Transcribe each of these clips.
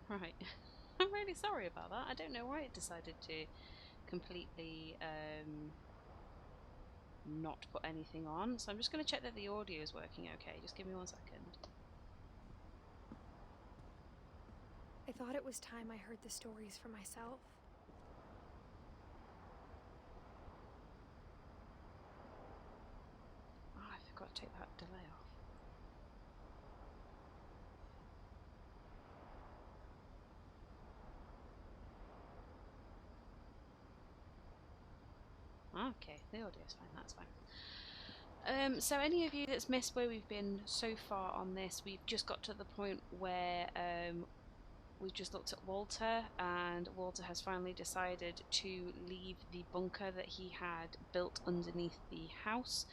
Right. I'm really sorry about that. I don't know why it decided to completely not put anything on. So I'm just going to check that the audio is working okay. Just give me 1 second. I thought it was time I heard the stories for myself. Oh, I forgot to take that delay off. Okay, the audio is fine, that's fine. So any of you that's missed where we've been so far on this, we've just got to the point where we've just looked at Walter, and Walter has finally decided to leave the bunker that he had built underneath the house,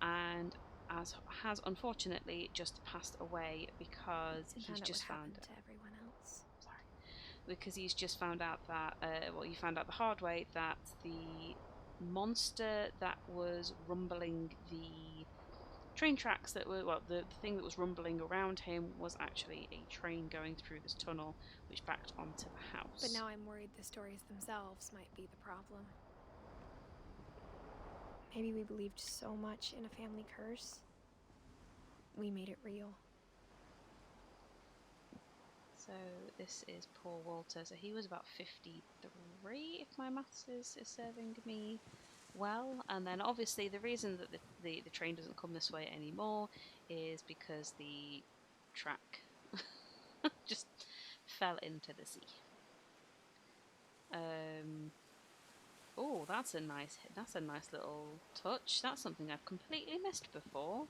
and has unfortunately just passed away because I he's found out what just found happened to everyone else. sorry because he's just found out that well, he found out the hard way that the monster that was rumbling the train tracks that were, well, the thing that was rumbling around him was actually a train going through this tunnel which backed onto the But house. now I'm worried the stories themselves might be the problem. Maybe we believed so much in a family curse, we made it real. So this is poor Walter. So he was about 53, if my maths is serving me well. And then obviously the reason that the train doesn't come this way anymore is because the track just fell into the sea. Oh, that's a nice little touch. That's something I've completely missed before.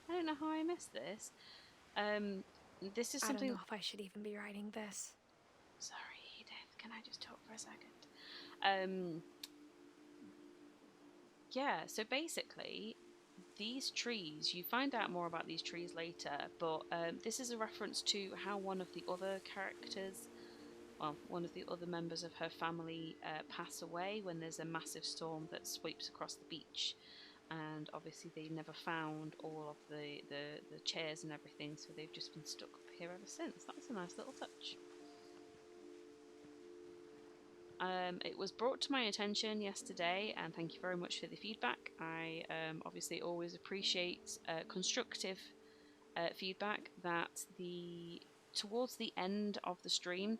I don't know how I missed this. This is I don't something. know if I should even be writing this. Sorry, Edith. Can I just talk for a second? Um, yeah. So basically, these trees. You find out more about these trees later, but this is a reference to how one of the other characters, well, one of the other members of her family pass away when there's a massive storm that sweeps across the beach. And obviously they never found all of the chairs and everything, so they've just been stuck up here ever since. That's a nice little touch. It was brought to my attention yesterday, and thank you very much for the feedback. I obviously always appreciate constructive feedback. That the towards the end of the stream,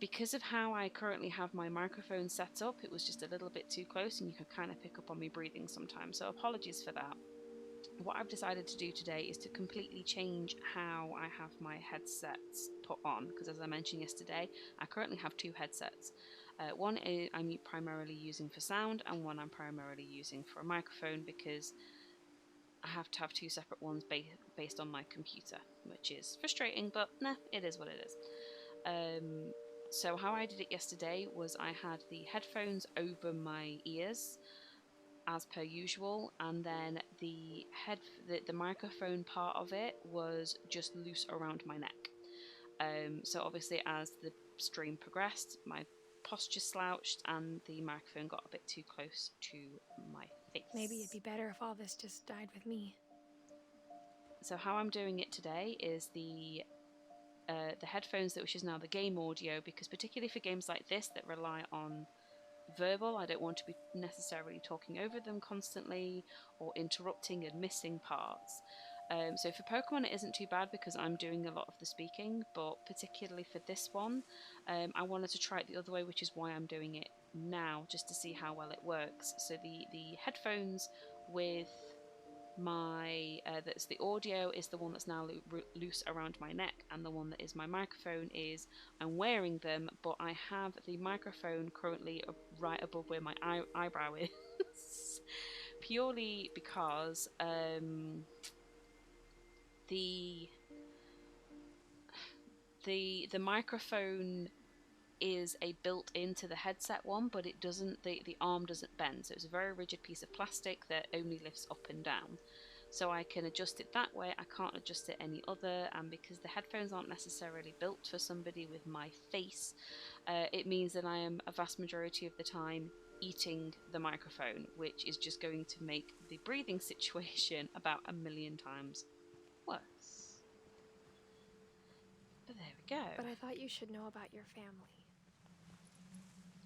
because of how I currently have my microphone set up, it was just a little bit too close, and you could kind of pick up on me breathing sometimes. So apologies for that. What I've decided to do today is to completely change how I have my headsets put on, because as I mentioned yesterday, I currently have two headsets. One I'm primarily using for sound, and one I'm primarily using for a microphone, because I have to have two separate ones based on my computer, which is frustrating, but nah, it is what it is. So how I did it yesterday was I had the headphones over my ears as per usual, and then the microphone part of it was just loose around my neck. So obviously as the stream progressed, my posture slouched and the microphone got a bit too close to my Maybe it'd be face. better if all this just died with me. So how I'm doing it today is the headphones, that which is now the game audio, because particularly for games like this that rely on verbal, I don't want to be necessarily talking over them constantly or interrupting and missing parts. So for Pokemon, it isn't too bad because I'm doing a lot of the speaking, but particularly for this one, I wanted to try it the other way, which is why I'm doing it now, just to see how well it works. So the headphones with my that's the audio is the one that's now loose around my neck, and the one that is my microphone is I'm wearing them, but I have the microphone currently right above where my eyebrow is purely because the the microphone is a built into the headset one, but it doesn't, the arm doesn't bend, so it's a very rigid piece of plastic that only lifts up and down. So I can adjust it that way, I can't adjust it any other, and because the headphones aren't necessarily built for somebody with my face, it means that I am a vast majority of the time eating the microphone, which is just going to make the breathing situation about a million times worse. But there we we go. But I thought you should know about your family.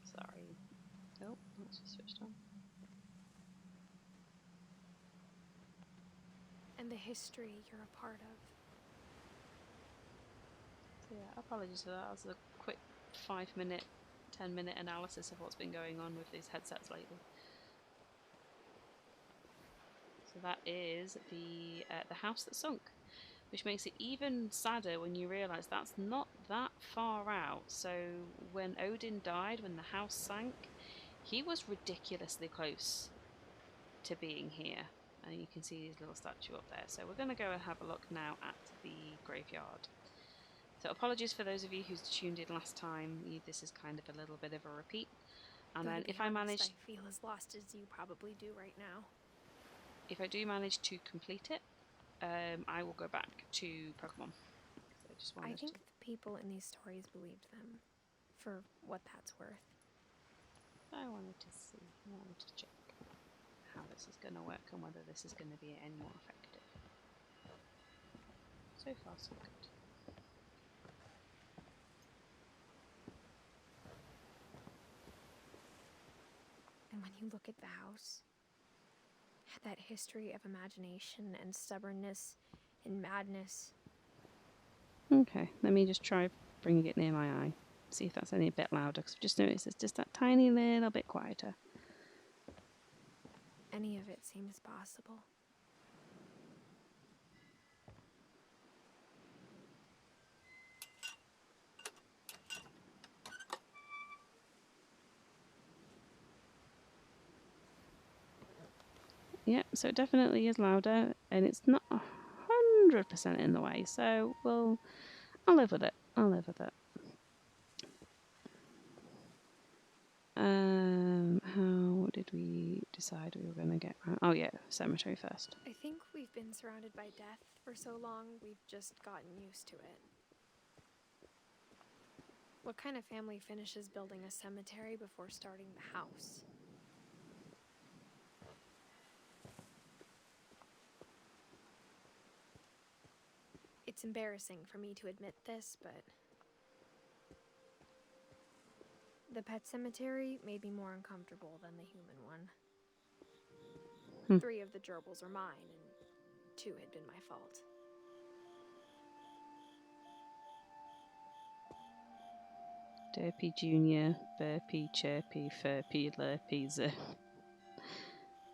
Sorry. Oh, that's just switched on. And the history you're a part of. So yeah, apologies for that. That was a quick 5-minute, 10-minute analysis of what's been going on with these headsets lately. So that is the house that sunk, which makes it even sadder when you realise that's not that far out. So when Odin died, when the house sank, he was ridiculously close to being here. And you can see his little statue up there. So we're going to go and have a look now at the graveyard. So apologies for those of you who's tuned in last time. This is kind of a little bit of a repeat. And Though, then to be if I manage, honest, I feel as lost as you probably do right now. if I do manage to complete it, I will go back to Pokemon. I think the people in these stories believed them, for what that's worth. I wanted to see, I wanted to check how this is going to work and whether this is going to be any more effective. So far, so good. And when you look at the house, that history of imagination and stubbornness and madness. Okay, let me just try bringing it near my eye. See if that's any bit louder, because I've just noticed it's just that tiny little bit quieter. Any of it seems possible. Yeah, so it definitely is louder, and it's not 100% in the way, so I'll live with it. I'll live with it. How did we decide we were going to get around? Oh yeah, cemetery first. I think we've been surrounded by death for so long, we've just gotten used to it. What kind of family finishes building a cemetery before starting the house? It's embarrassing for me to admit this, but the pet cemetery made me more uncomfortable than the human one. 3 of the gerbils are mine, and 2 had been my fault. Derpy Junior, Burpy, Chirpy, Furpy, Lurpy, Zip.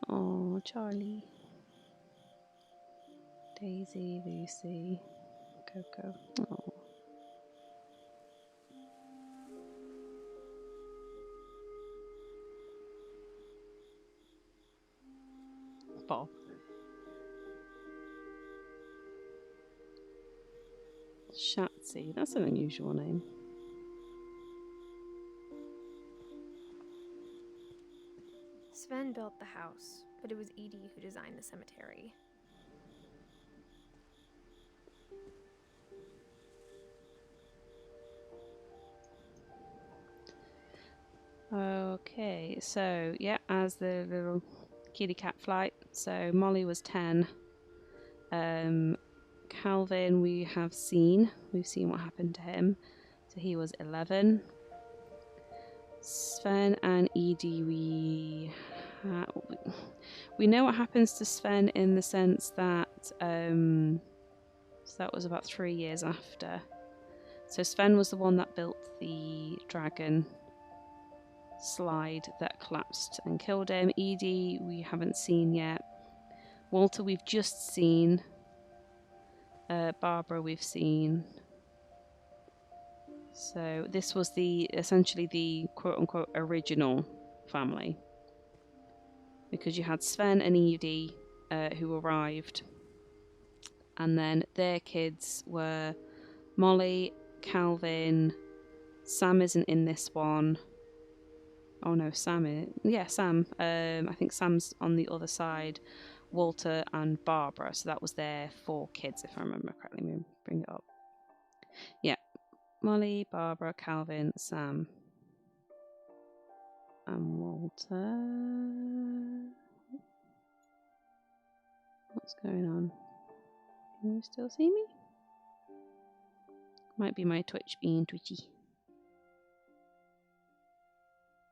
Oh, Charlie. Daisy, Lucy, Coco. Oh. Bob. Shatsy, that's an unusual name. Sven built the house, but it was Edie who designed the cemetery. Okay, so yeah, as the little kitty cat flight. So Molly was 10. Calvin, we've seen what happened to him. So he was 11. Sven and Edie, we know what happens to Sven in the sense that so that was about 3 years after. So Sven was the one that built the dragon slide that collapsed and killed him. Edie, we haven't seen yet. Walter, we've just seen. Barbara, we've seen. So this was essentially the quote-unquote original family, because you had Sven and Edie who arrived, and then their kids were Molly, Calvin. Sam isn't in this one. Oh no, Sam is. Yeah, Sam. I think Sam's on the other side. Walter and Barbara. So that was their 4 kids, if I remember correctly. Let me bring it up. Yeah. Molly, Barbara, Calvin, Sam, and Walter. What's going on? Can you still see me? Might be my Twitch being twitchy.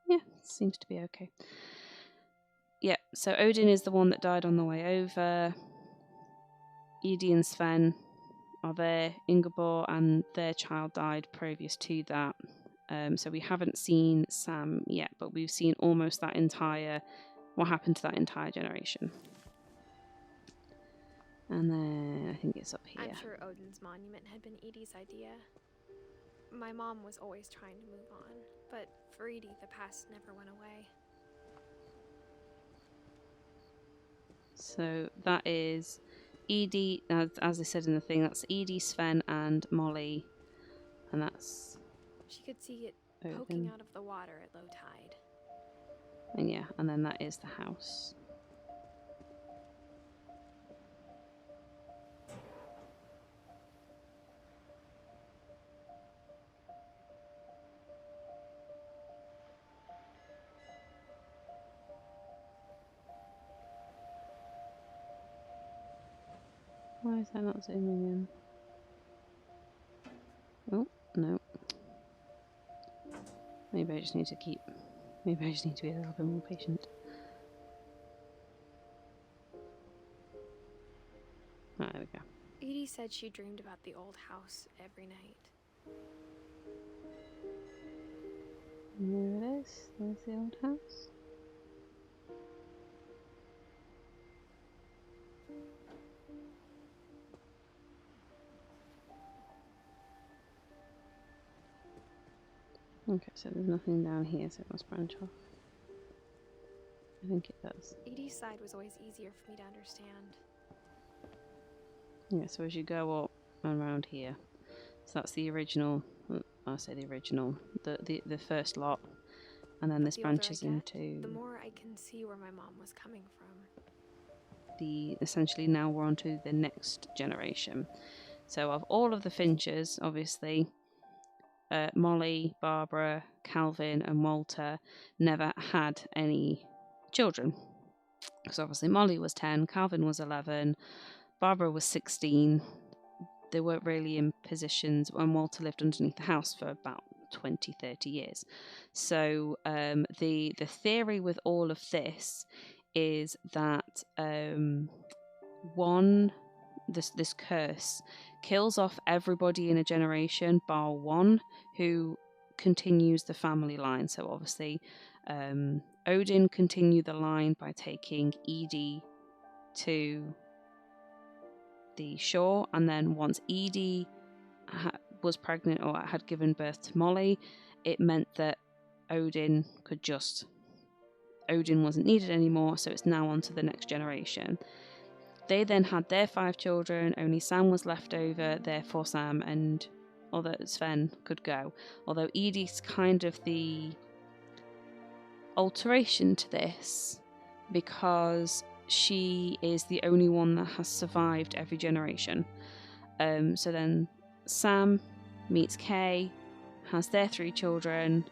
Yeah, seems to be okay. Yeah, so Odin is the one that died on the way over. Edie and Sven are there. Ingeborg and their child died previous to that. So we haven't seen Sam yet, but we've seen almost that entire, what happened to that entire generation. And then I think it's up here. I'm sure Odin's monument had been Edie's idea. My mom was always trying to move on, but for Edie, the past never went away. So that is Edie, as I said in the thing, that's Edie, Sven, and Molly. And that's... She could see it Odin. Poking out of the water at low tide. And yeah, and then that is the house. Why is that not zooming in? Oh, no. Maybe I just need to be a little bit more patient. Ah, there we go. Edie said she dreamed about the old house every night. There it is. There's the old house. Okay, so there's nothing down here, so it must branch off. I think it does. Edie's side was always easier for me to understand. Yeah, so as you go up and around here, so that's the original, I say the original, the first lot, and then this branches into... The more I can see where my mom was coming from. Essentially now we're on to the next generation. So of all of the Finches, obviously, Molly, Barbara, Calvin and Walter never had any children. Because obviously Molly was 10, Calvin was 11, Barbara was 16. They weren't really in positions, and Walter lived underneath the house for about 20-30 years. So the theory with all of this is that this curse kills off everybody in a generation bar one who continues the family line. So obviously Odin continued the line by taking Edie to the shore, and then once Edie was pregnant or had given birth to Molly, it meant that Odin wasn't needed anymore, so it's now on to the next generation. They then had their 5 children, only Sam was left over, therefore Sam and Sven could go. Although Edie's kind of the alteration to this, because she is the only one that has survived every generation. So then Sam meets Kay, has their 3 children.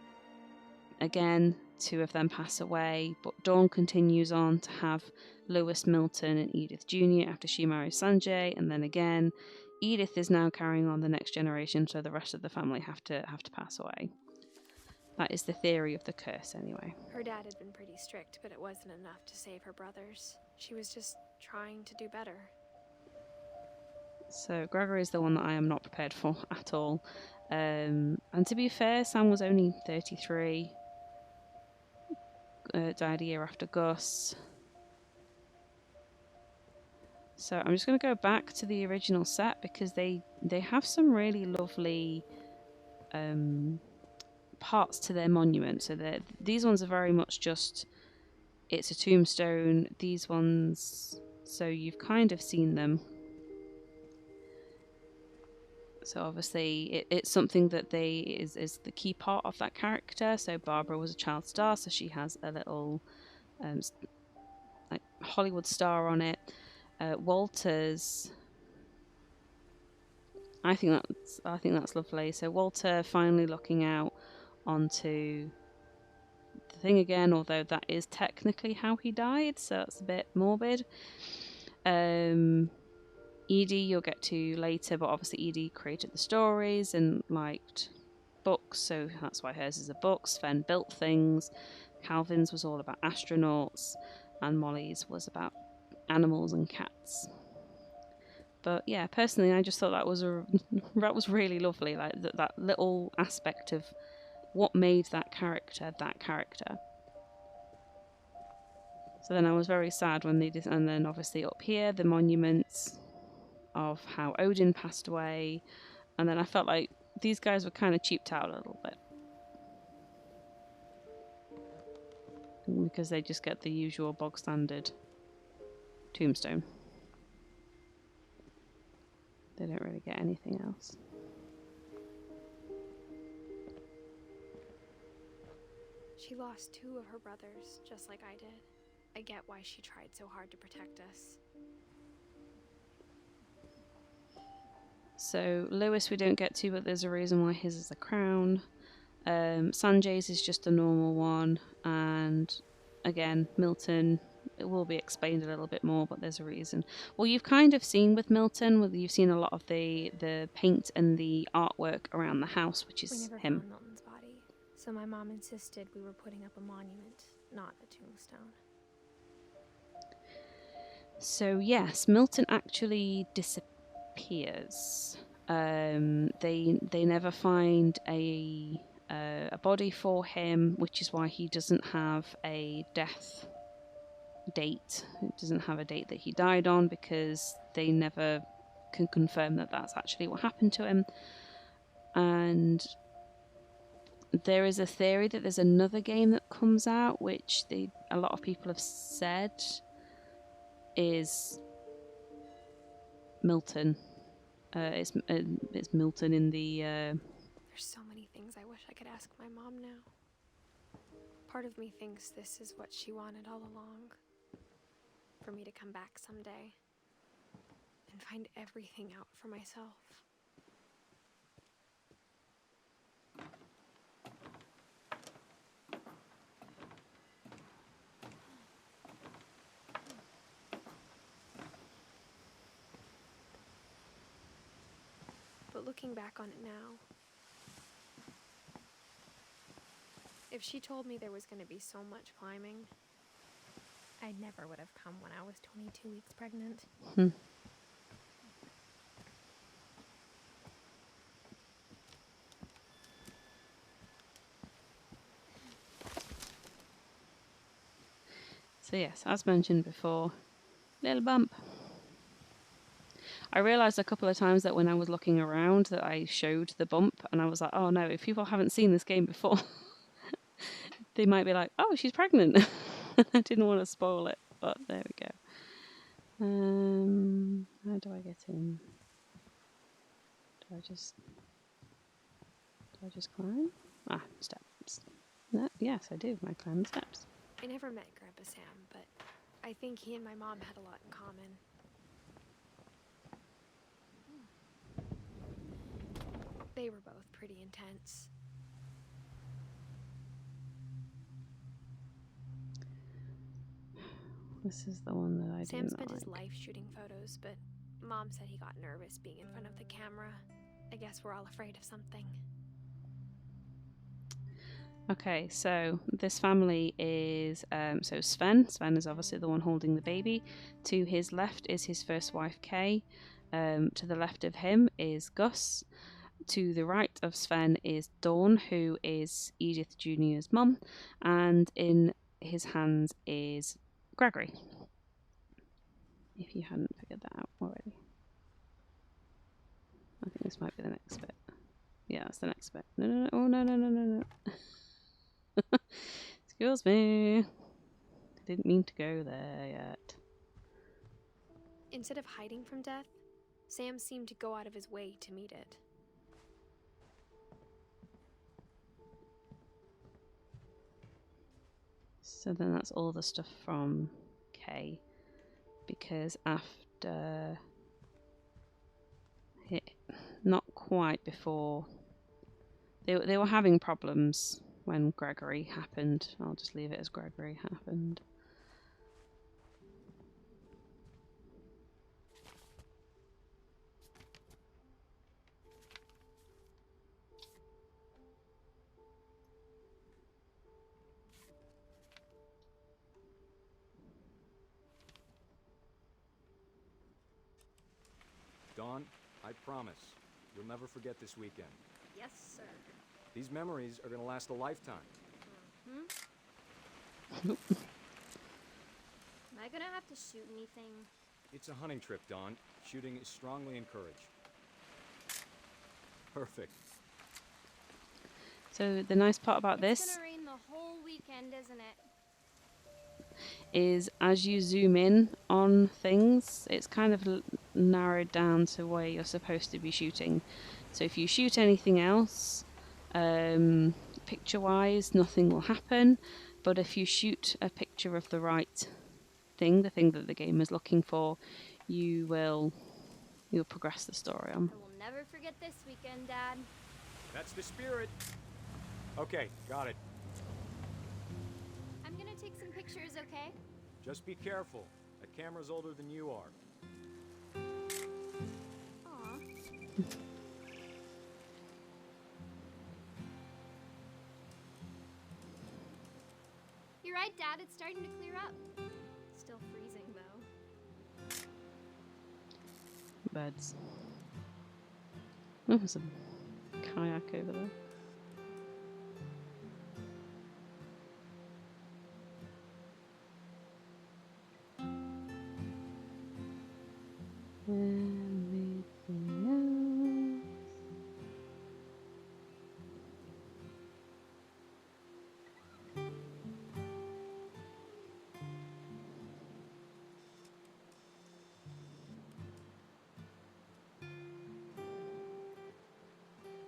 Again, 2 of them pass away, but Dawn continues on to have Lewis, Milton and Edith Jr. after she marries Sanjay, and then again Edith is now carrying on the next generation, so the rest of the family have to pass away. That is the theory of the curse anyway. Her dad had been pretty strict, but it wasn't enough to save her brothers. She was just trying to do better. So Gregory is the one that I am not prepared for at all. And to be fair, Sam was only 33. Died a year after Gus. So I'm just going to go back to the original set because they have some really lovely parts to their monument. So these ones are very much just, it's a tombstone. These ones, so you've kind of seen them. So obviously it's something that is the key part of that character. So Barbara was a child star, so she has a little like Hollywood star on it. Walter's, I think that's lovely. So Walter finally looking out onto the thing again, although that is technically how he died, so it's a bit morbid. Edie you'll get to later, but obviously Edie created the stories and liked books, so that's why hers is a book. Sven built things. Calvin's was all about astronauts, and Molly's was about animals and cats. But yeah, personally, I just thought that was that was really lovely. Like that little aspect of what made that character that character. So then I was very sad when they did, and then obviously up here the monuments of how Odin passed away, and then I felt like these guys were kind of cheaped out a little bit because they just get the usual bog standard tombstone. They don't really get anything else. She lost 2 of her brothers, just like I did. I get why she tried so hard to protect us. So Lewis we don't get to, but there's a reason why his is a crown. Sanjay's is just a normal one, and again Milton, it will be explained a little bit more, but there's a reason. Well, you've kind of seen with Milton, you've seen a lot of the paint and the artwork around the house, which is we never him. found Milton's body, so my mom insisted we were putting up a monument, not a tombstone. So yes, Milton actually disappears. They never find a body for him, which is why he doesn't have a death date. It doesn't have a date that he died on, because they never can confirm that that's actually what happened to him. And there is a theory that there's another game that comes out, which a lot of people have said is Milton. It's Milton in the. There's so many things I wish I could ask my mom now. Part of me thinks this is what she wanted all along. For me to come back someday and find everything out for myself. But looking back on it now, if she told me there was going to be so much climbing, I never would have come when I was 22 weeks pregnant. So yes, as mentioned before, little bump. I realised a couple of times that when I was looking around that I showed the bump, and I was like, oh no, if people haven't seen this game before, they might be like, oh, she's pregnant. I didn't want to spoil it, but there we go. How do I get in? Do I just climb? Ah, steps. No, yes, I do. I climb the steps. I never met Grandpa Sam, but I think he and my mom had a lot in common. They were both pretty intense. This is the one that I Sam didn't spent like. his life shooting photos, but Mom said he got nervous being in front of the camera. I guess we're all afraid of something. Okay, so this family is so Sven. Sven is obviously the one holding the baby. To his left is his first wife, Kay. To the left of him is Gus. To the right of Sven is Dawn, who is Edith Jr.'s mum, and in his hands is Gregory. If you hadn't figured that out already. I think this might be the next bit. Yeah, that's the next bit. No. Oh, no. Excuse me. I didn't mean to go there yet. Instead of hiding from death, Sam seemed to go out of his way to meet it. So then that's all the stuff from Kay. Because after... not quite before... They were having problems when Gregory happened. I'll just leave it as Gregory happened. Dawn, I promise, you'll never forget this weekend. Yes, sir. These memories are gonna last a lifetime. Am I gonna have to shoot anything? It's a hunting trip, Dawn. Shooting is strongly encouraged. Perfect. So the nice part about It's this gonna rain the whole weekend, isn't it? is as you zoom in on things, it's kind of narrowed down to where you're supposed to be shooting. So if you shoot anything else, picture-wise, nothing will happen. But if you shoot a picture of the right thing, the thing that the game is looking for, you'll progress the story on. I will never forget this weekend, Dad. That's the spirit. Okay, got it. I'm gonna take some pictures, okay? Just be careful. That camera's older than you are. Aw. You're right, Dad. It's starting to clear up. Still freezing, though. Birds. Oh, there's a kayak over there. Everything else.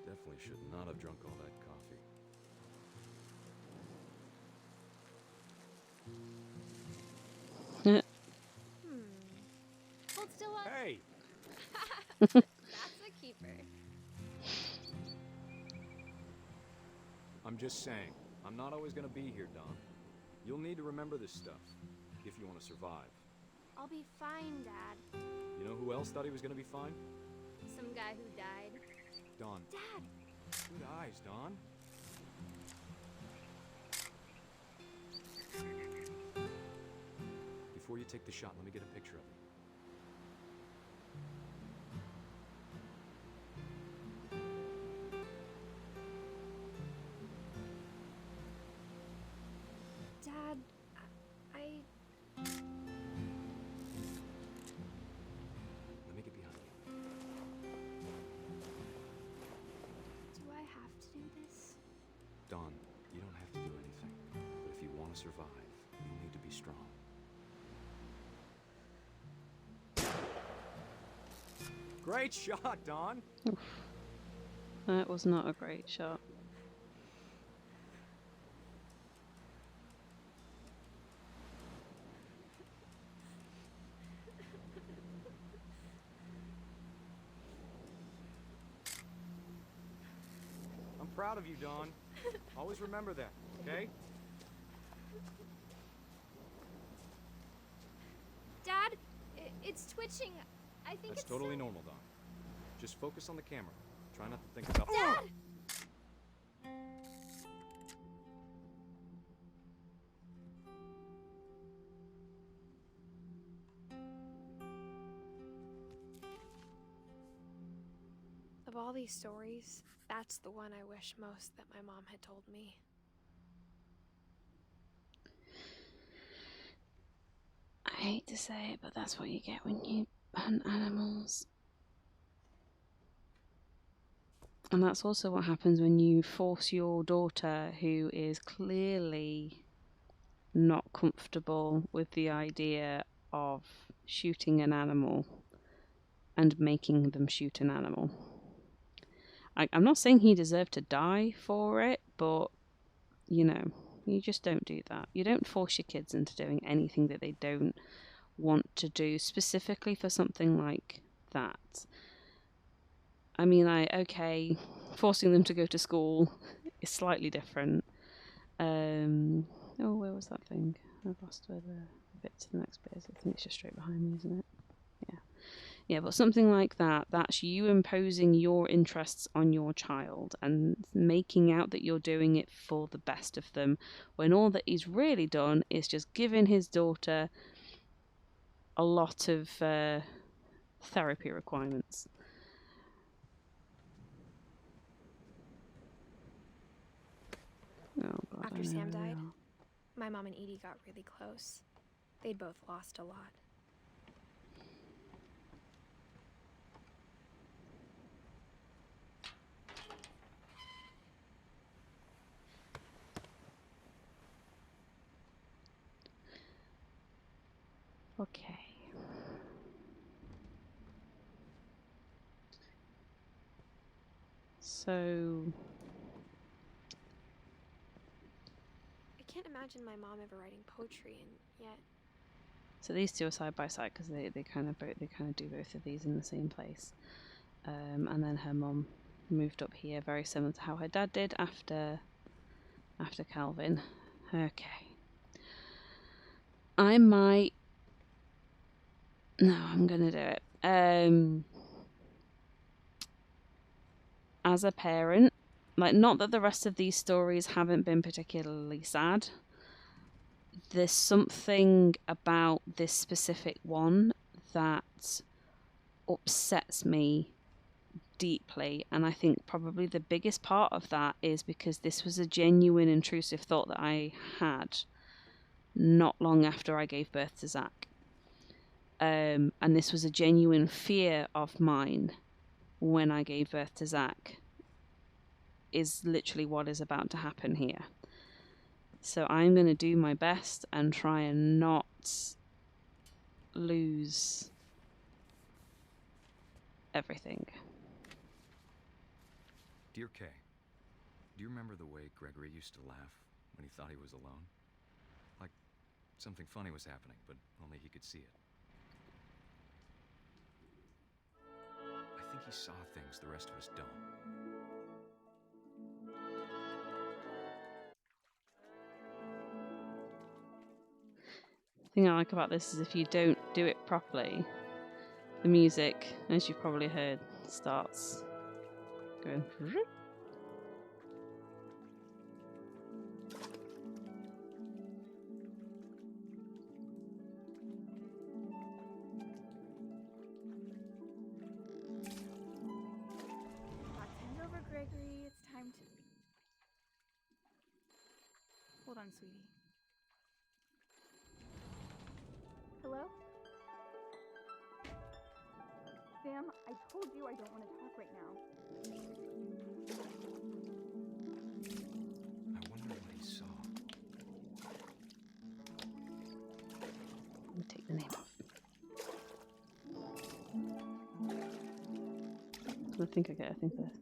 Definitely should not have drunk all that coffee. Hold still up. Hey! That's a keeper. I'm just saying, I'm not always gonna be here, Dawn. You'll need to remember this stuff, if you want to survive. I'll be fine, Dad. You know who else thought he was gonna be fine? Some guy who died. Dawn. Dad! Good eyes, Dawn. Before you take the shot, let me get a picture of you. Dad, I... Let me get behind you. Do I have to do this? Dawn, you don't have to do anything. But if you want to survive, you'll need to be strong. Great shot, Dawn! That was not a great shot. I'm proud of you, Dawn. Always remember that, okay? Dad, it's twitching. I think That's it's totally normal, Dawn. Just focus on the camera. Try not to think about... Dad! Of all these stories, that's the one I wish most that my mom had told me. I hate to say it, but that's what you get when you hunt animals. And that's also what happens when you force your daughter, who is clearly not comfortable with the idea of shooting an animal and making them shoot an animal. I'm not saying he deserved to die for it, but, you know, you just don't do that. You don't force your kids into doing anything that they don't want to do, specifically for something like that. I mean, okay, forcing them to go to school is slightly different. Oh, where was that thing? I've lost where the bit to the next bit is. I think it's just straight behind me, isn't it? Yeah. Yeah, but something like that, that's you imposing your interests on your child and making out that you're doing it for the best of them, when all that he's really done is just giving his daughter a lot of therapy requirements. Oh God, After Sam died, my mom and Edie got really close. They'd both lost a lot. Okay. So I can't imagine my mom ever writing poetry, and yet these two are side by side because they kind of do both of these in the same place. And then her mum moved up here, very similar to how her dad did after Calvin. Okay. I might. No, I'm gonna do it. As a parent, like, not that the rest of these stories haven't been particularly sad. There's something about this specific one that upsets me deeply, and I think probably the biggest part of that is because this was a genuine intrusive thought that I had not long after I gave birth to Zach. And this was a genuine fear of mine when I gave birth to Zach, is literally what is about to happen here. So I'm going to do my best and try and not lose everything. Dear Kay, do you remember the way Gregory used to laugh when he thought he was alone? Like something funny was happening, but only he could see it. I think he saw things the rest of us don't. The thing I like about this is if you don't do it properly, the music, as you've probably heard, starts going. Box hands over, Gregory. It's time to... Hold on, sweetie. Hello? Sam, I told you I don't want to talk right now. I wonder what he saw. Let me take the name off. I think I think this.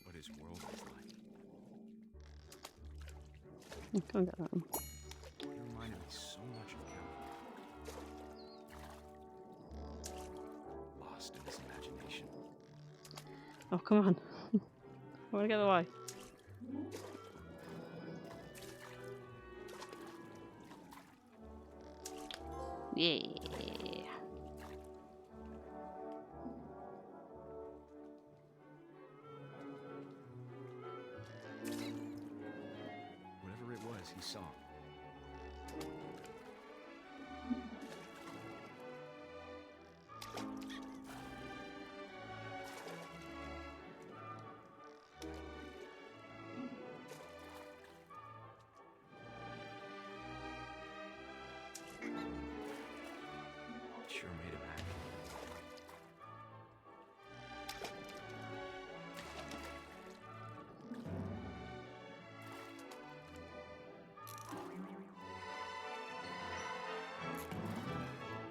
What his world was like. I can't get that one. He reminded me so much of Calvin. Lost in his imagination. Oh, come on. I want to get the Y. Yeah. Whatever it was, he saw. Sure made him happy.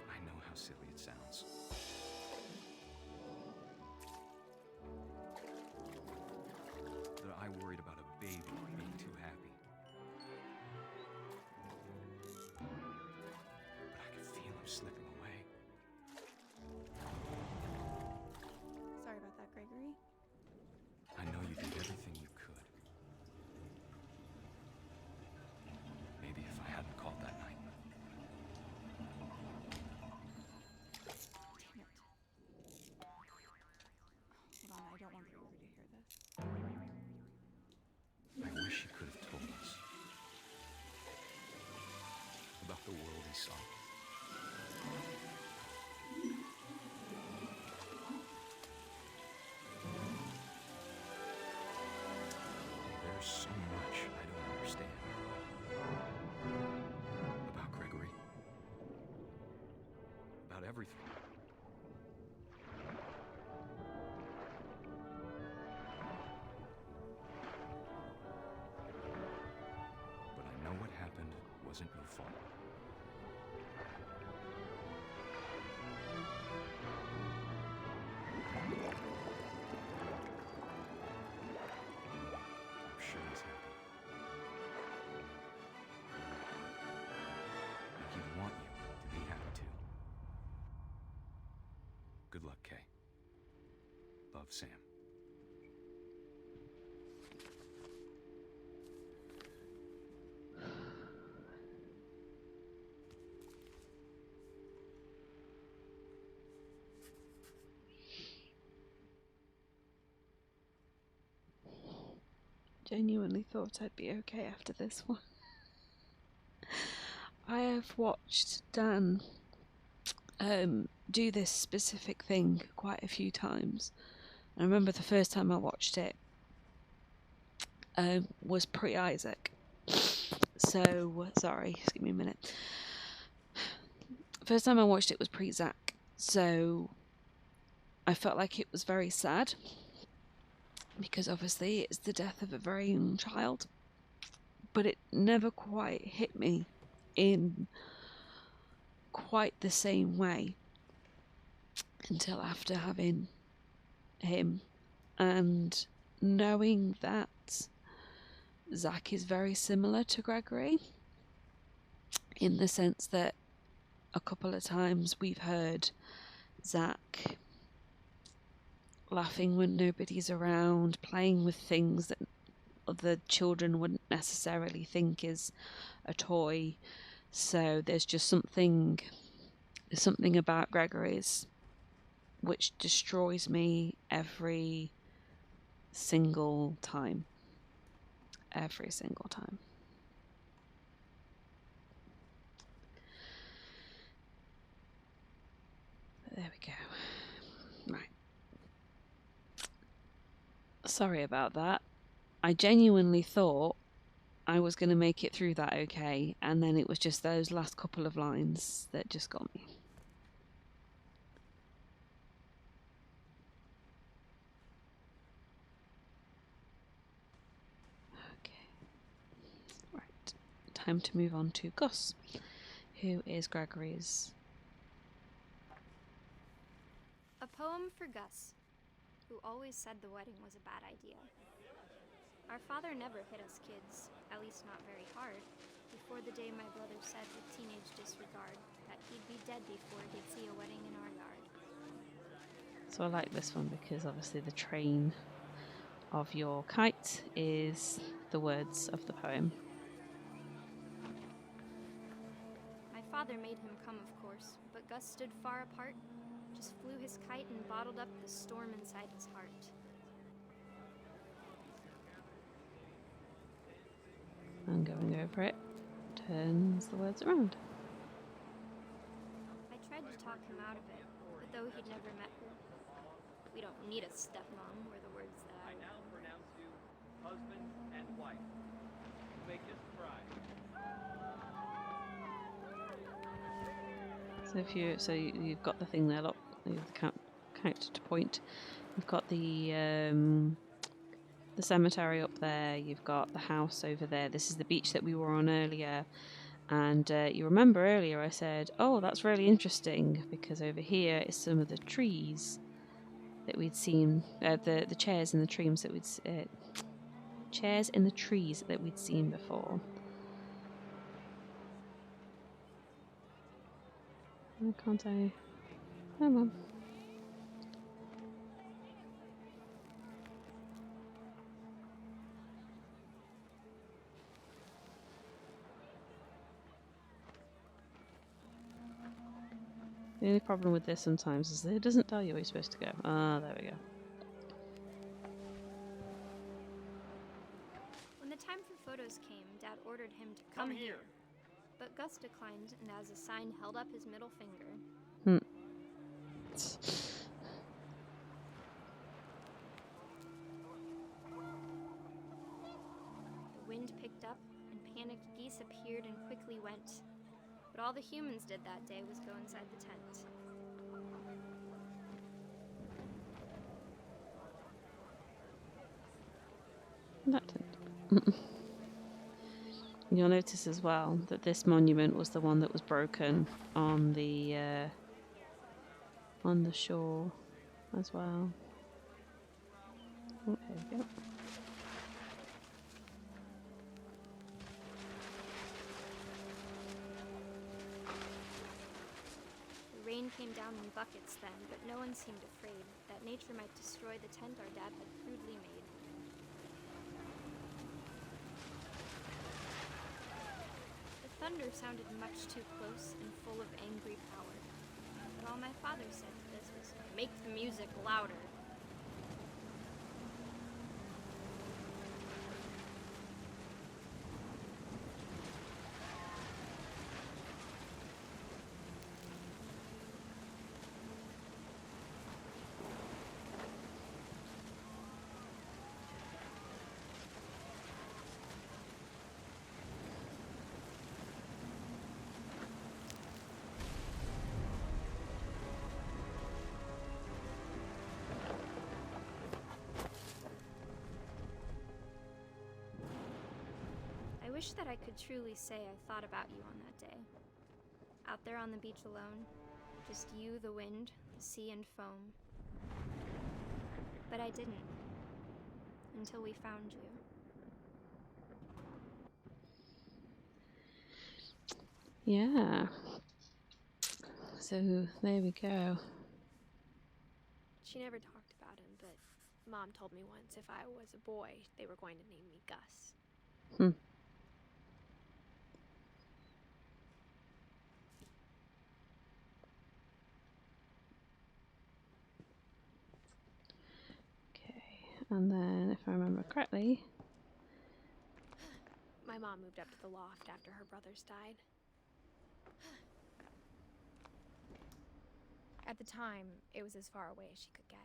I know how silly it sounds. That I worried about a baby being too happy. But I could feel him slipping away. Sorry about that, Gregory. I know you did everything you could. Maybe if I hadn't called that night. Damn it. Hold on, I don't want Gregory to hear this. I wish he could have told us about the world he saw. Sam. Genuinely thought I'd be okay after this one. I have watched Dan do this specific thing quite a few times. I remember the first time I watched it was pre-Isaac. So, sorry, just give me a minute. First time I watched it was pre-Zach. So, I felt like it was very sad. Because obviously it's the death of a very young child. But it never quite hit me in quite the same way until after having him and knowing that Zach is very similar to Gregory in the sense that a couple of times we've heard Zach laughing when nobody's around, playing with things that other children wouldn't necessarily think is a toy. So there's something about Gregory's which destroys me every single time. Every single time. But there we go. Right. Sorry about that. I genuinely thought I was going to make it through that okay, and then it was just those last couple of lines that just got me. Right, time to move on to Gus, who is Gregory's. A poem for Gus, who always said the wedding was a bad idea. Our father never hit us kids, at least not very hard, before the day my brother said with teenage disregard that he'd be dead before he'd see a wedding in our yard. So I like this one because obviously the train of your kite is the words of the poem. My father made him come, of course, but Gus stood far apart, just flew his kite and bottled up the storm inside his heart. And going over it turns the words around. I tried to talk him out of it, but though he'd never met her, we don't need a stepmom, were the words that I now pronounce you husband and wife. Make us proud. So you've got the thing there, look, you have the count to point. You've got the cemetery up there, you've got the house over there, this is the beach that we were on earlier, and you remember earlier I said, oh, that's really interesting, because over here is some of the trees that we'd seen, the chairs in the trees that chairs in the trees that we'd seen before. Why can't I? Come on. The only problem with this sometimes is that it doesn't tell you where you're supposed to go. Ah, there we go. When the time for photos came, Dad ordered him to come here. But Gus declined, and as a sign held up his middle finger. The wind picked up, and panicked geese appeared and quickly went. But all the humans did that day was go inside the tent. That tent. You'll notice as well that this monument was the one that was broken on the shore as well. Oh, there we go. The rain came down in buckets then, but no one seemed afraid that that nature might destroy the tent our dad had crudely made. The thunder sounded much too close and full of angry power. But all my father said to this was, "Make the music louder." I wish that I could truly say I thought about you on that day. Out there on the beach alone, just you, the wind, the sea, and foam. But I didn't. Until we found you. Yeah. So there we go. She never talked about him, but Mom told me once if I was a boy, they were going to name me Gus. Hmm. And then, if I remember correctly, My mom moved up to the loft after her brothers died. At the time, it was as far away as she could get.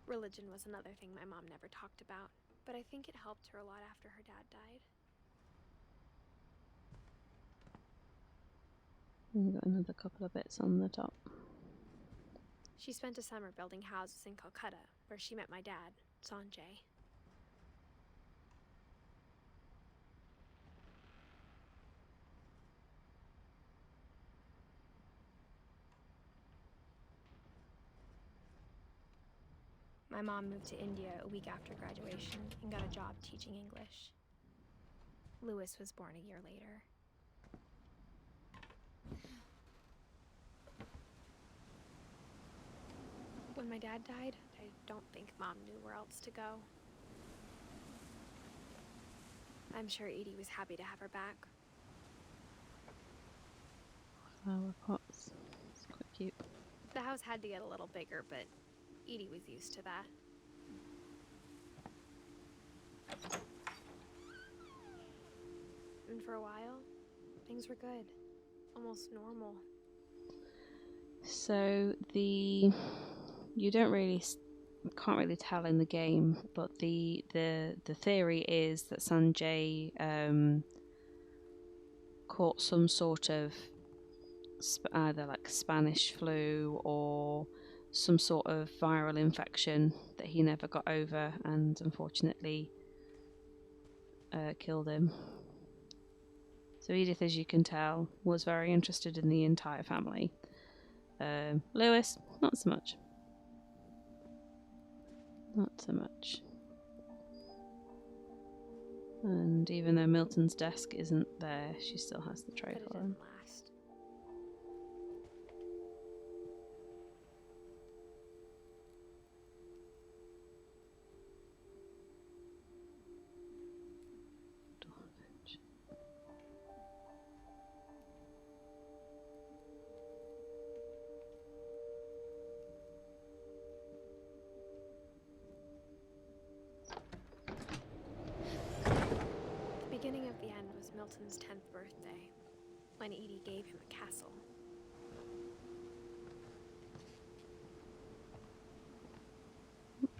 Religion was another thing my mom never talked about, but I think it helped her a lot after her dad died. we've got another couple of bits on the top. She spent a summer building houses in Calcutta, where she met my dad, Sanjay. My mom moved to India a week after graduation and got a job teaching English. Louis was born a year later. When my dad died, I don't think Mom knew where else to go. I'm sure Edie was happy to have her back. Flower pots. It's quite cute. The house had to get a little bigger, but Edie was used to that. And for a while, things were good. Almost normal. So you can't really tell in the game, but the theory is that Sanjay caught some sort of either like Spanish flu or some sort of viral infection that he never got over, and unfortunately killed him. So Edith, as you can tell, was very interested in the entire family. Louis, not so much. Not so much. And even though Milton's desk isn't there, she still has the tray But it for him. didn't last. The beginning of the end was Milton's 10th birthday, when Edie gave him a castle.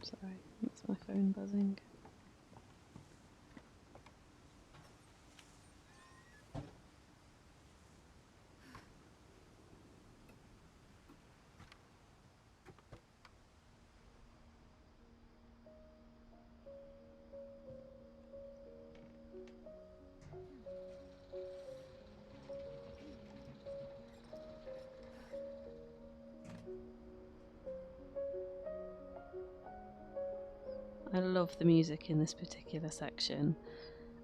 Sorry, that's my phone buzzing. I love the music in this particular section.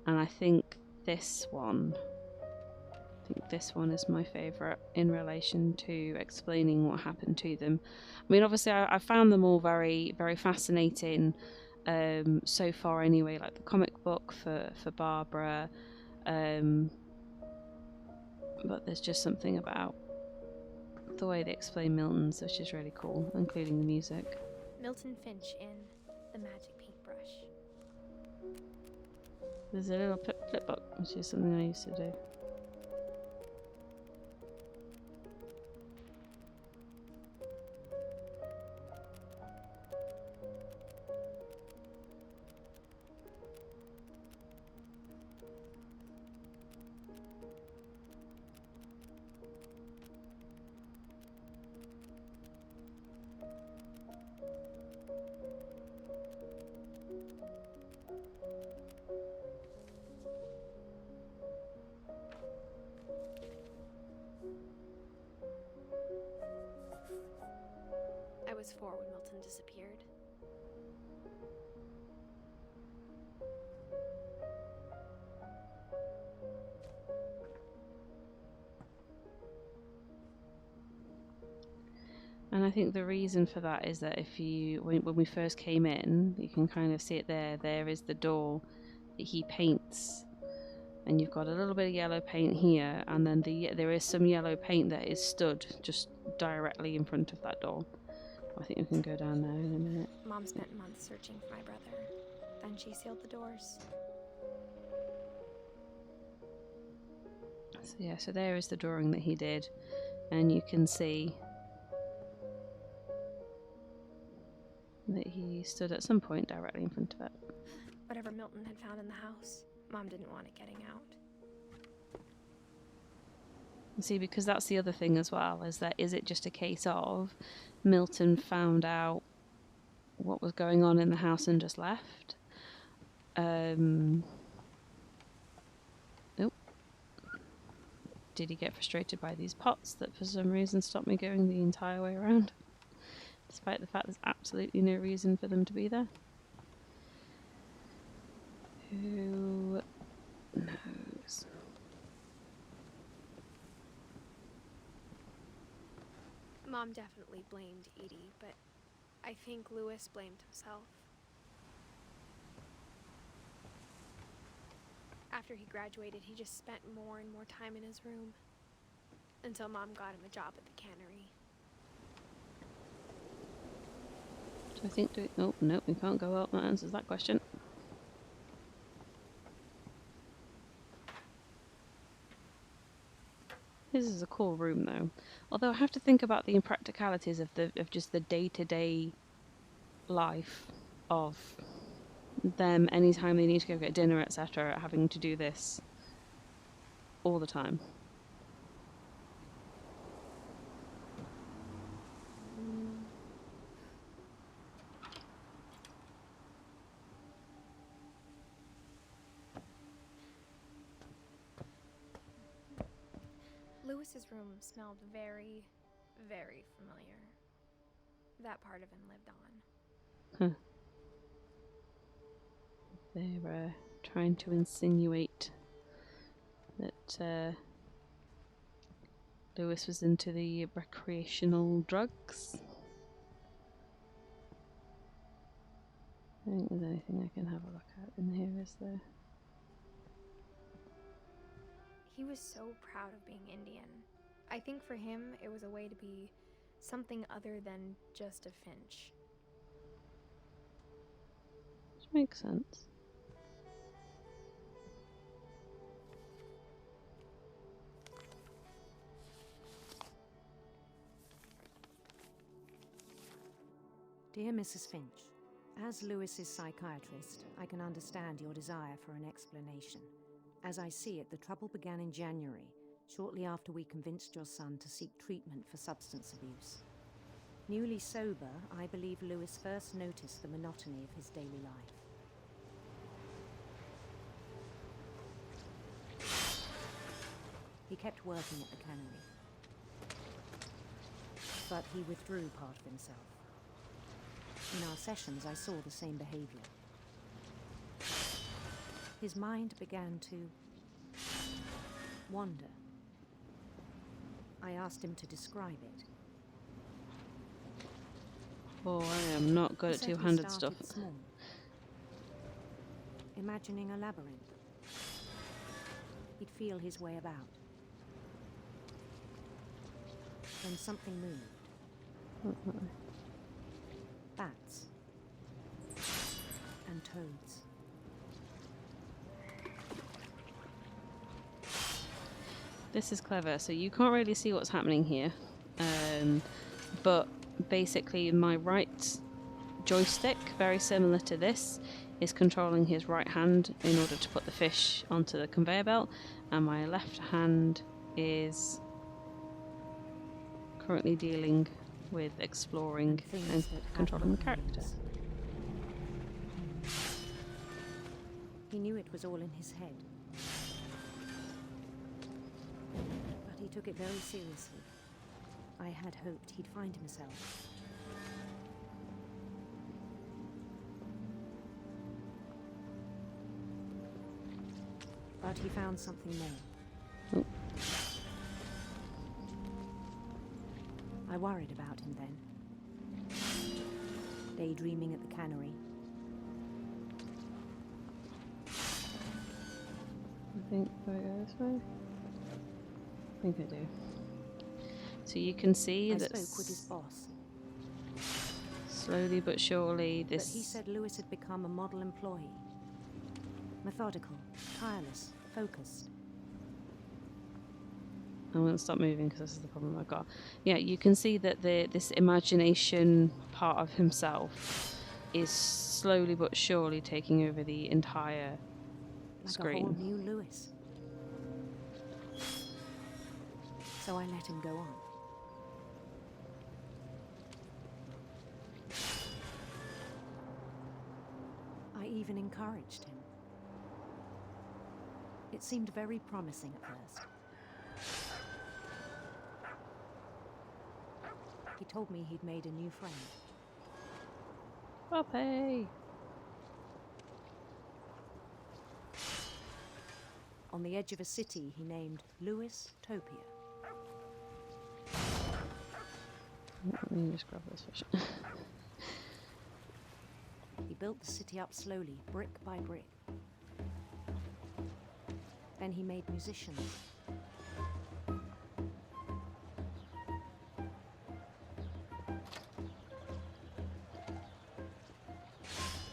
And I think this one is my favourite in relation to explaining what happened to them. I mean, obviously, I found them all very, very fascinating so far anyway, like the comic book for Barbara. But there's just something about the way they explain Milton's which is really cool, including the music. Milton Finch in The Magic Paintbrush. There's a little flip book, which is something I used to do. I was 4 when Milton disappeared. And I think the reason for that is that if you, when we first came in, you can kind of see it there. There is the door that he paints, and you've got a little bit of yellow paint here, and then there is some yellow paint that is stood just directly in front of that door. I think we can go down there in a minute. Mom spent months searching for my brother. Then she sealed the doors. So yeah, so there is the drawing that he did, and you can see that he stood at some point directly in front of it. Whatever Milton had found in the house, Mom didn't want it getting out. See, because that's the other thing as well, is that is it just a case of Milton found out what was going on in the house and just left? Did he get frustrated by these pots that for some reason stopped me going the entire way around? Despite the fact there's absolutely no reason for them to be there. Who knows? Mom definitely blamed Edie, but I think Lewis blamed himself. After he graduated, he just spent more and more time in his room. Until Mom got him a job at the cannery. So I think, oh, no, we can't go up. That answers that question. This is a cool room, though. Although I have to think about the impracticalities of just the day-to-day life of them. Anytime they need to go get dinner, etc., having to do this all the time. Lewis's room smelled very, very familiar. That part of him lived on. They're trying to insinuate that Lewis was into the recreational drugs. I don't think there's anything I can have a look at in here, is there? He was so proud of being Indian. I think for him, it was a way to be something other than just a Finch. Which makes sense. Dear Mrs. Finch, as Lewis's psychiatrist, I can understand your desire for an explanation. As I see it, the trouble began in January, shortly after we convinced your son to seek treatment for substance abuse. Newly sober, I believe Lewis first noticed the monotony of his daily life. He kept working at the cannery, but he withdrew part of himself. In our sessions, I saw the same behavior. His mind began to wander. I asked him to describe it. Oh, I am not good He at said he two-handed stuff. started small, imagining a labyrinth. He'd feel his way about. Then something moved. Bats. And toads. This is clever. So you can't really see what's happening here. But basically my right joystick, very similar to this, is controlling his right hand in order to put the fish onto the conveyor belt, and my left hand is currently dealing with exploring Things and that had controlling the no character. names. He knew it was all in his head. But he took it very seriously. I had hoped he'd find himself. But he found something more. Oh. I worried about him then. Daydreaming at the cannery. I think do I go this way? I think I do. So you can see I that spoke with his boss, slowly but surely but he this said Lewis had become a model employee. Methodical, tireless, focused. I'm going to stop moving because this is the problem I've got. Yeah, you can see that this imagination part of himself is slowly but surely taking over the entire Like screen. a whole new Lewis. So I let him go on. I even encouraged him. It seemed very promising at first. He told me he'd made a new friend. Poppy! On the edge of a city he named Lewis Topia. Let me just grab this fish. He built the city up slowly, brick by brick. Then he made musicians.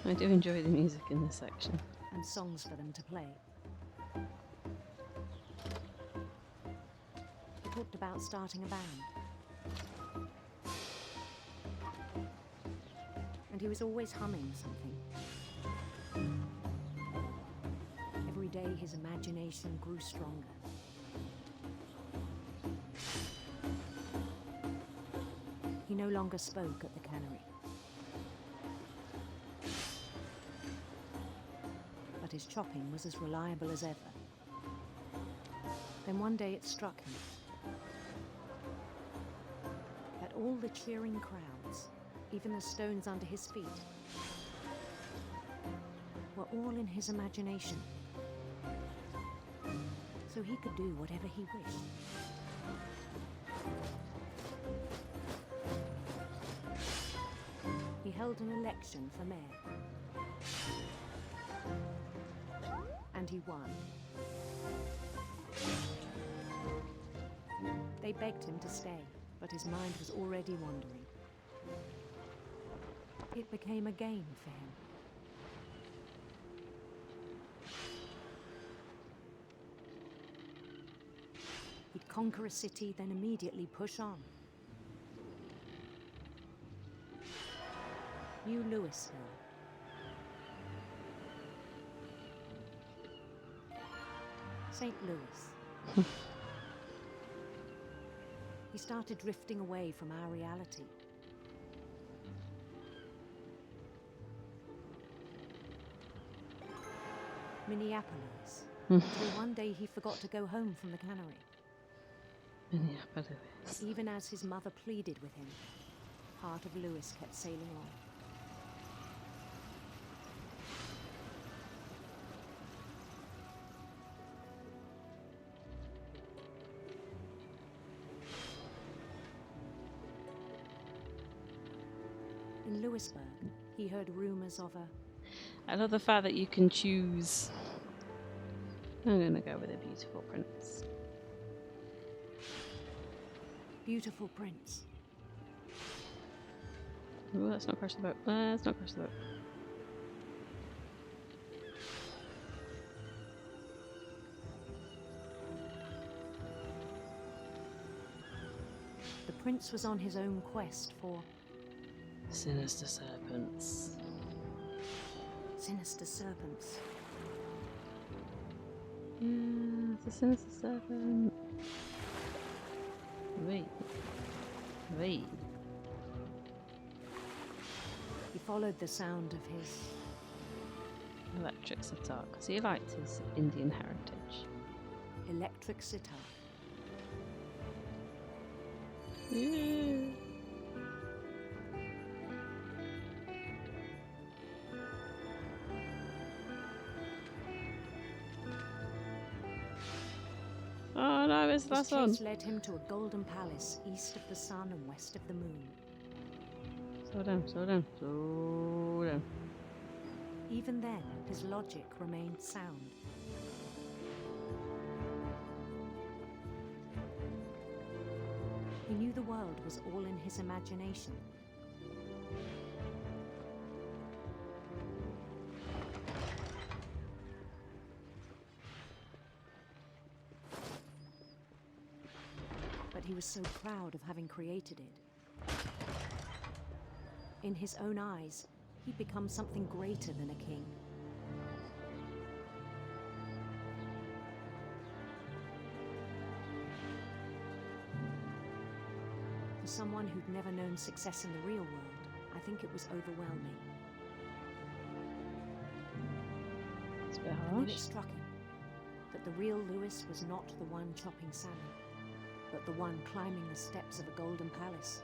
I do enjoy the music in this section. And songs for them to play. He talked about starting a band. And he was always humming something. Every day his imagination grew stronger. He no longer spoke at the cannery. But his chopping was as reliable as ever. Then one day it struck him that all the cheering crowds, even the stones under his feet, were all in his imagination. So he could do whatever he wished. He held an election for mayor. And he won. They begged him to stay, but his mind was already wandering. It became a game for him. He'd conquer a city, then immediately push on. New Louisville. St. Louis. He started drifting away from our reality. Minneapolis. Until one day he forgot to go home from the cannery. Minneapolis. Even as his mother pleaded with him, part of Lewis kept sailing on. in Lewisburg, he heard rumors of a... I love the fact that you can choose. I'm gonna go with a beautiful prince. beautiful prince. Ooh, let's not crash the boat. Let's not crash the boat. The prince was on his own quest for Sinister serpents. sinister serpents. Yeah, it's a sinister serpent. Wait. Wait. He followed the sound of his Electric sitar, because he liked his Indian heritage. electric sitar. Yeah. Oh no, it's the His last one. chase led him to a golden palace east of the sun and west of the moon. Slow down, slow down, slow down. Even then, his logic remained sound. He knew the world was all in his imagination. But he was so proud of having created it. In his own eyes, he'd become something greater than a king. For someone who'd never known success in the real world, I think it was overwhelming. It's a bit And then it harsh. struck him that the real Lewis was not the one chopping salmon, but the one climbing the steps of a golden palace.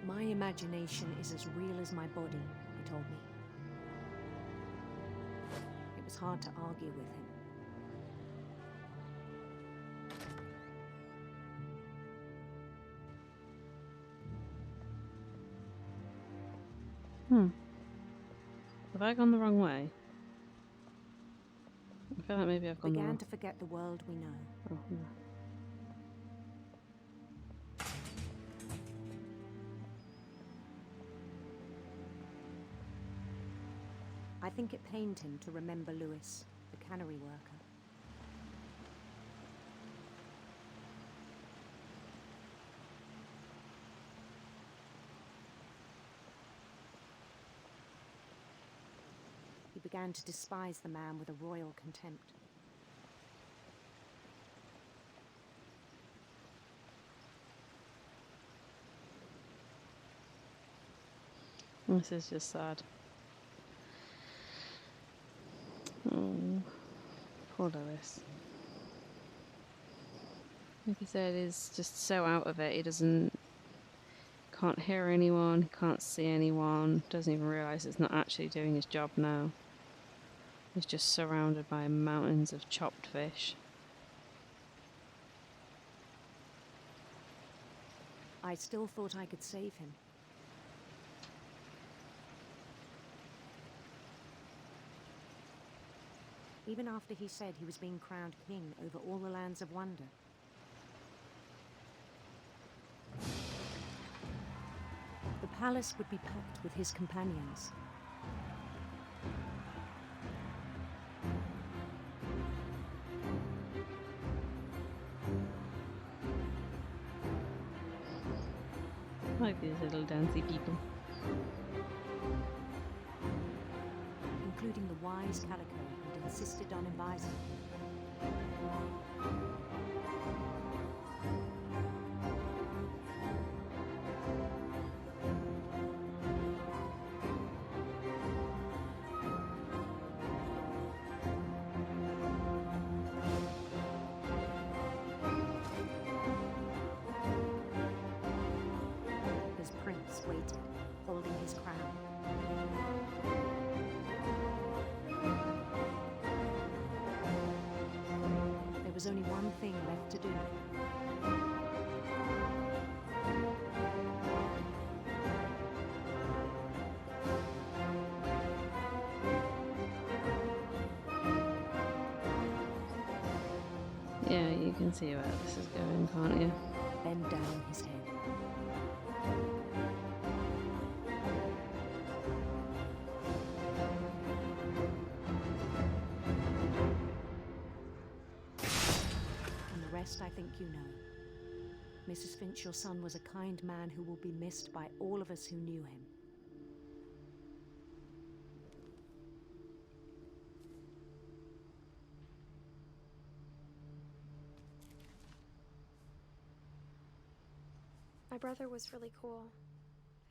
My imagination is as real as my body, he told me. It was hard to argue with him. Have I gone the wrong way? I feel like maybe I've gone the Began wrong. to forget the world we know. Oh, no. I think it pained him to remember Lewis, the cannery worker. He began to despise the man with a royal contempt. This is just sad. Oh, poor Lewis. Like I said, he's just so out of it. He can't hear anyone, can't see anyone, doesn't even realise it's not actually doing his job now. He's just surrounded by mountains of chopped fish. I still thought I could save him. Even after he said he was being crowned king over all the lands of wonder. The palace would be packed with his companions. Like these little dancey people. Including the wise Calico who'd insisted on advising him. His prince waited, holding his crown. There was only one thing left to do. Yeah, you can see where this is going, can't you? Bend down his head. And the rest I think you know. Mrs. Finch, your son was a kind man who will be missed by all of us who knew him. My brother was really cool.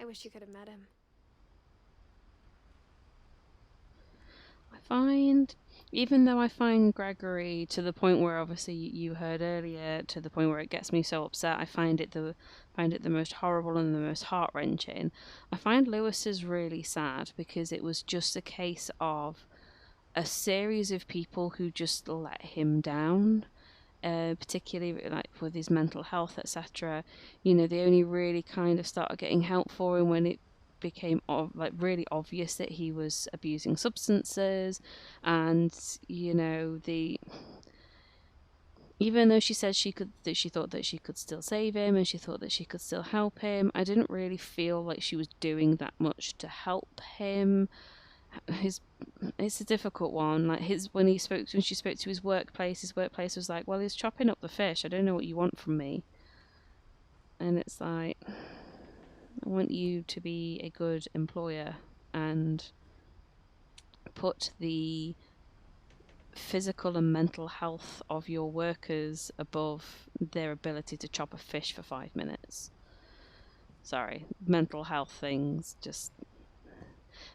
I wish you could have met him. Even though I find Gregory, to the point where obviously you heard earlier, to the point where it gets me so upset, I find it the most horrible and the most heart-wrenching. I find Lewis's really sad because it was just a case of a series of people who just let him down. Particularly like with his mental health, etc. You know, they only really kind of started getting help for him when it became really obvious that he was abusing substances, and you know, even though she said she thought that she could still save him and she thought that she could still help him, I didn't really feel like she was doing that much to help him. It's a difficult one. Like when she spoke to his workplace was like, well, he's chopping up the fish. I don't know what you want from me. And it's like, I want you to be a good employer and put the physical and mental health of your workers above their ability to chop a fish for 5 minutes. Sorry, mental health things just...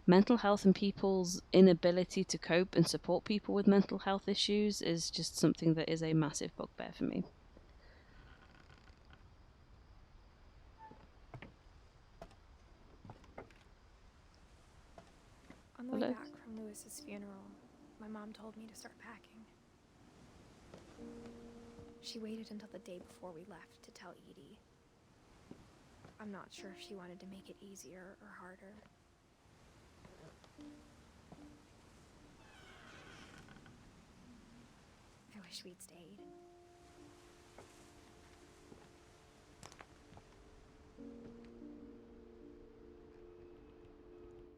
Mental health and people's inability to cope and support people with mental health issues is just something that is a massive bugbear for me. On the way back from Lewis's funeral, my mom told me to start packing. She waited until the day before we left to tell Edie. I'm not sure if she wanted to make it easier or harder. I wish we'd stayed.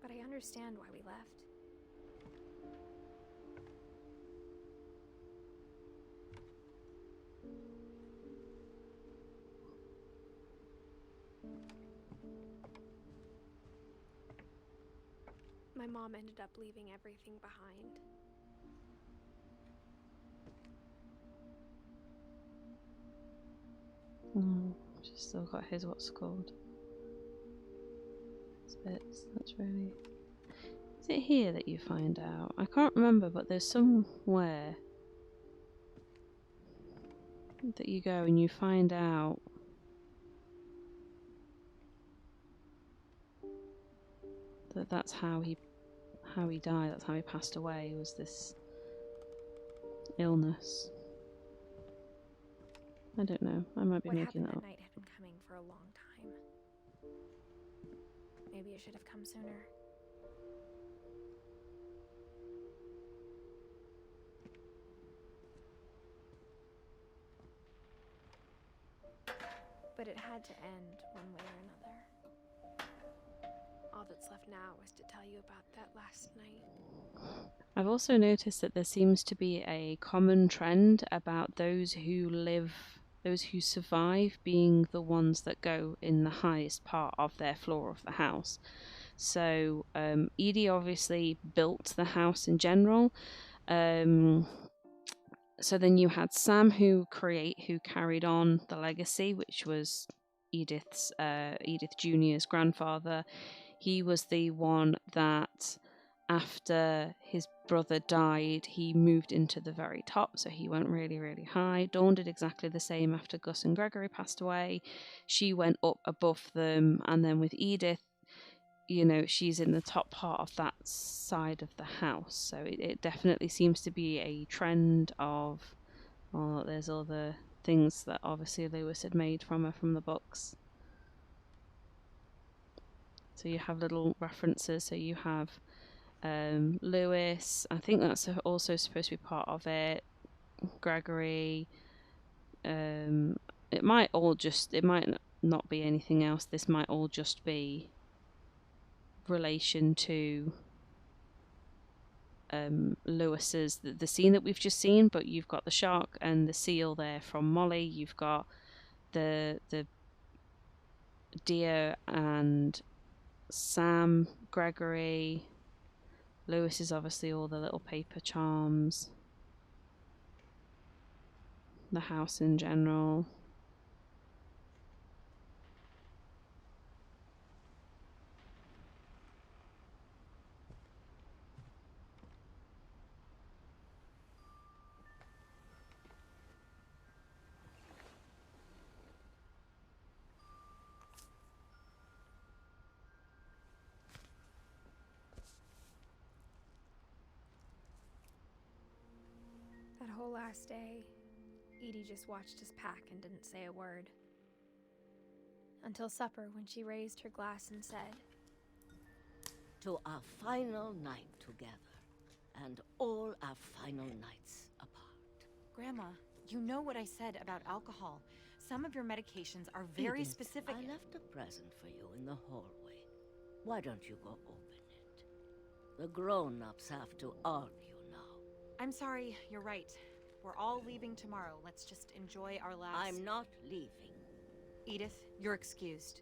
But I understand why we left. My mom ended up leaving everything behind. She's still got his what's called. Bits. That's really... Is it here that you find out? I can't remember, but there's somewhere that you go and you find out that that's how he died. That's how he passed away. Was this illness? I don't know. I might be making that up. What happened that night had been coming for a long time. Maybe it should have come sooner. But it had to end one way or another. All that's left now is to tell you about that last night. I've also noticed that there seems to be a common trend about those who survive being the ones that go in the highest part of their floor of the house. So Edie obviously built the house in general. So then you had Sam who carried on the legacy, which was Edith Jr.'s grandfather. He was the one that, after his brother died, he moved into the very top, so he went really, really high. Dawn did exactly the same after Gus and Gregory passed away. She went up above them, and then with Edith, you know, she's in the top part of that side of the house. So it definitely seems to be a trend of Oh, there's all the things that obviously Lewis had made from her from the books. So you have little references. So you have Lewis. I think that's also supposed to be part of it. Gregory. It might not be anything else. This might all just be relation to Lewis's the scene that we've just seen, but you've got the shark and the seal there from Molly. You've got the deer and Sam, Gregory. Lewis is obviously all the little paper charms. The house in general. That whole last day, Edie just watched us pack and didn't say a word. Until supper, when she raised her glass and said, "To our final night together, and all our final nights apart." Grandma, you know what I said about alcohol. Some of your medications are very Edith, specific. I left a present for you in the hallway. Why don't you go open it? The grown-ups have to argue now. I'm sorry, you're right. We're all leaving tomorrow. Let's just enjoy our last... I'm not leaving. Edith, you're excused.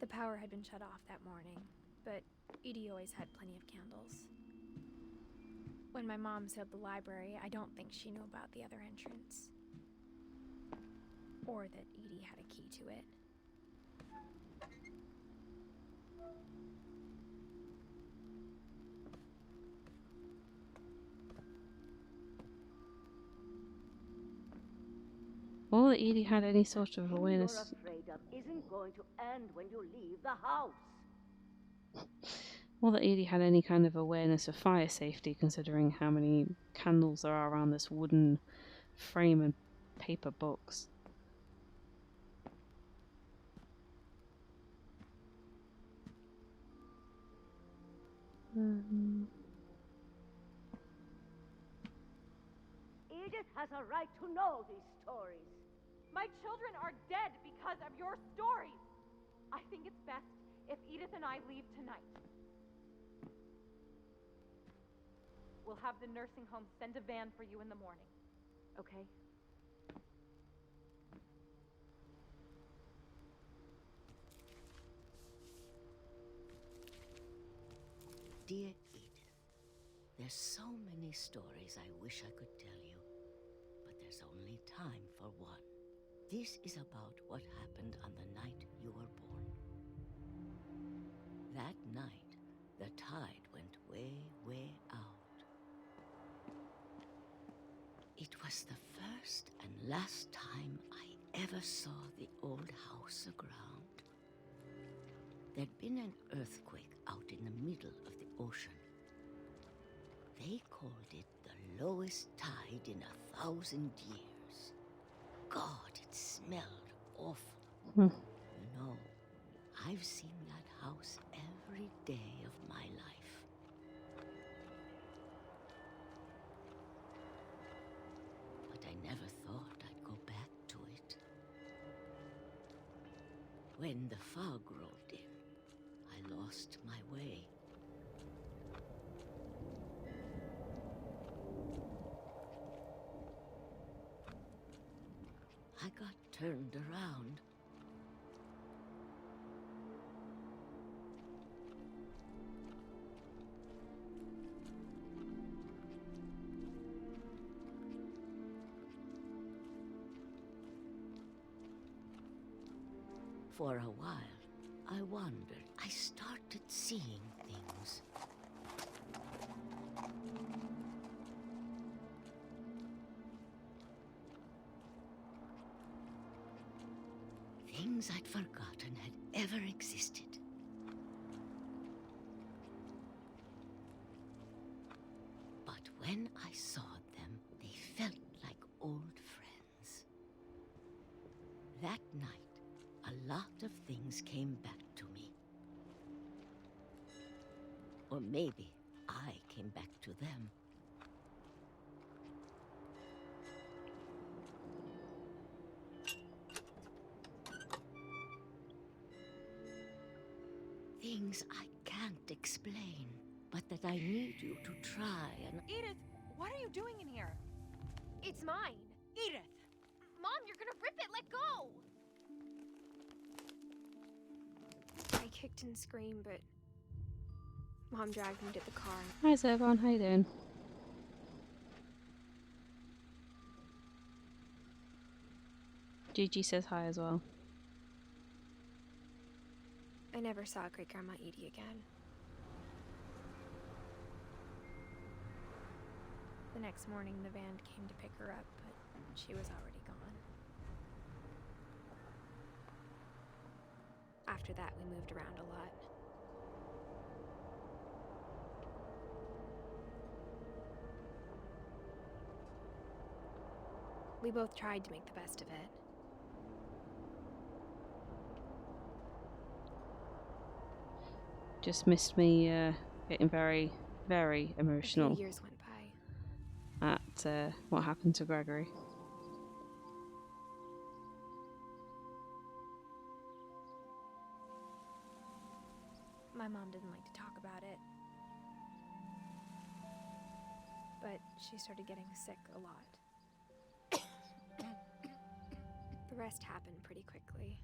the power had been shut off that morning, but Edie always had plenty of candles. When my mom sealed the library, I don't think she knew about the other entrance. Or that Edie had a key to it. Or that Edie had any sort of awareness. You're afraid of isn't going to end when you leave the house. Or that Edie had any kind of awareness of fire safety, considering how many candles there are around this wooden frame and paper books. Edith has a right to know these stories. My children are dead because of your stories. I think it's best if Edith and I leave tonight. We'll have the nursing home send a van for you in the morning, okay? Dear Edith, there's so many stories I wish I could tell you, but there's only time for one. This is about what happened on the night you were born. That night, the tide went way, way out. It was the first and last time I ever saw the old house aground. There'd been an earthquake out in the middle of the ocean. They called it the lowest tide in 1,000 years. God, it smelled awful. You know, I've seen that house every day of my life. But I never thought I'd go back to it. When the fog rolled in, I lost my way. I got turned around. For a while, I wondered. I started seeing things. Things I'd forgotten had ever existed. But when I saw them, they felt like old friends. That night, a lot of things came back to me. Or maybe I came back to them. Things I can't explain, but that I need you to try and... Edith, what are you doing in here? It's mine. Edith! Mom, you're gonna rip it. Let go. I kicked and screamed, but Mom dragged me to the car. Hi Zervon, how you doing? Gigi says hi as well. I never saw Great Grandma Edie again. The next morning, the van came to pick her up, but she was already gone. After that, we moved around a lot. We both tried to make the best of it. Just missed me getting very, very A emotional few years went by. at what happened to Gregory. My mom didn't like to talk about it. But she started getting sick a lot. The rest happened pretty quickly.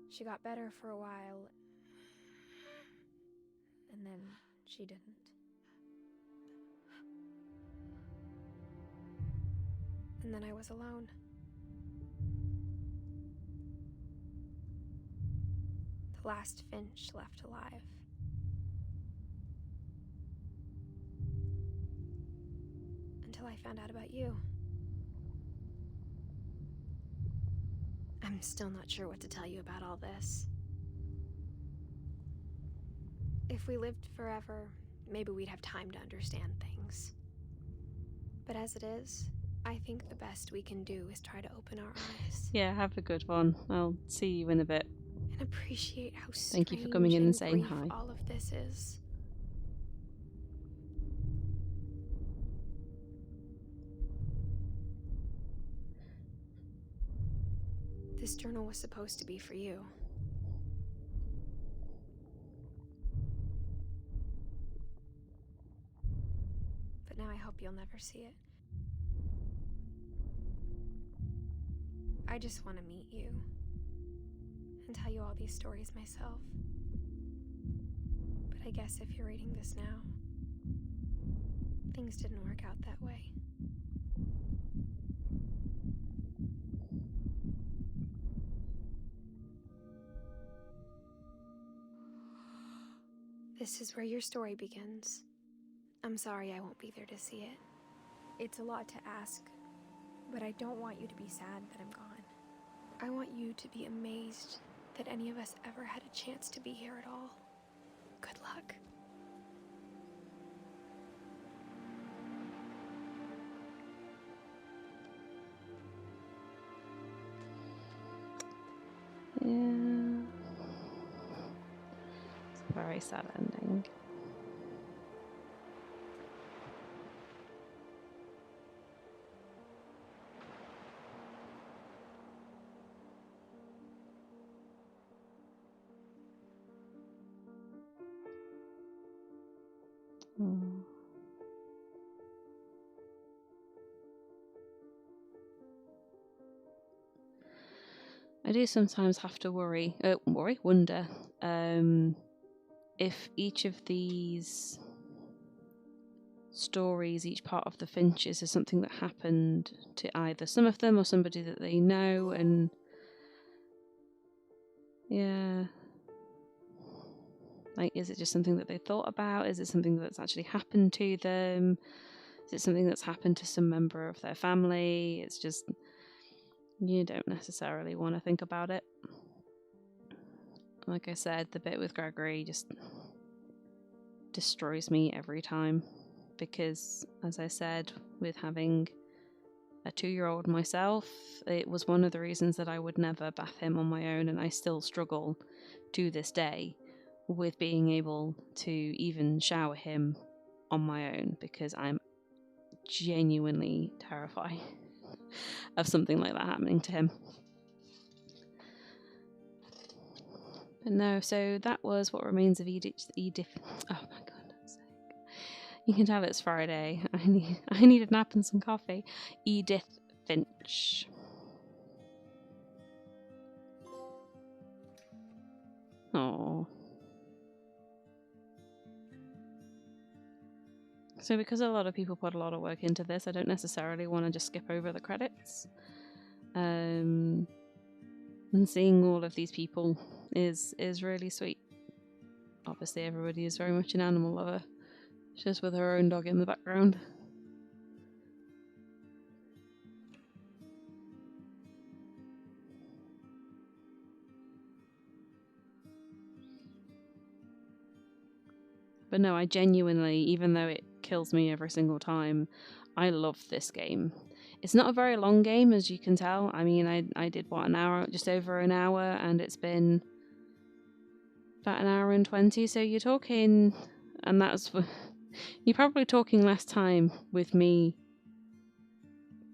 She got better for a while, and then she didn't. And then I was alone. The last Finch left alive. Until I found out about you. I'm still not sure what to tell you about all this. If we lived forever, maybe we'd have time to understand things. But as it is, I think the best we can do is try to open our eyes. Yeah, have a good one. I'll see you in a bit. And appreciate how Thank you for coming in and saying brief hi. all of this is. This journal was supposed to be for you. But now I hope you'll never see it. I just want to meet you and tell you all these stories myself. But I guess if you're reading this now, things didn't work out that way. This is where your story begins. I'm sorry I won't be there to see it. It's a lot to ask, but I don't want you to be sad that I'm gone. I want you to be amazed that any of us ever had a chance to be here at all. Good luck. Yeah. It's a very sad ending. Hmm. I do sometimes have to wonder if each of these stories, each part of the Finches, is something that happened to either some of them or somebody that they know, and yeah. Like, is it just something that they thought about? Is it something that's actually happened to them? Is it something that's happened to some member of their family? It's just, you don't necessarily want to think about it. Like I said, the bit with Gregory just destroys me every time, because, as I said, with having a 2-year-old myself, it was one of the reasons that I would never bath him on my own, and I still struggle to this day with being able to even shower him on my own, because I'm genuinely terrified of something like that happening to him. But no, so that was What Remains of Edith. Oh my goodness sake. You can tell it's Friday. I need a nap and some coffee. Edith Finch. Oh. So because a lot of people put a lot of work into this, I don't necessarily want to just skip over the credits. And seeing all of these people is really sweet. Obviously everybody is very much an animal lover, just with her own dog in the background. But no, I genuinely, even though it kills me every single time, I love this game. It's not a very long game, as you can tell. I mean, I did, what, an hour, just over an hour, and it's been about an hour and 20, so you're talking, and that's, you're probably talking less time with me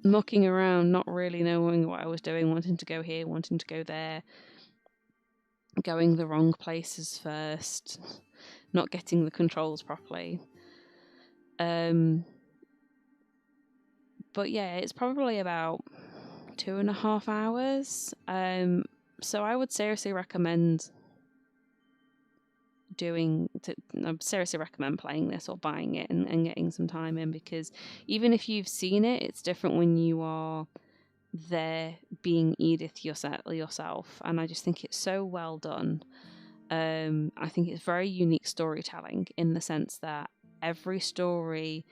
mucking around, not really knowing what I was doing, wanting to go here, wanting to go there, going the wrong places first, not getting the controls properly. But yeah, it's probably about 2.5 hours. So I would seriously recommend playing this or buying it and getting some time in, because even if you've seen it, it's different when you are there being Edith yourself. And I just think it's so well done. I think it's very unique storytelling in the sense that every story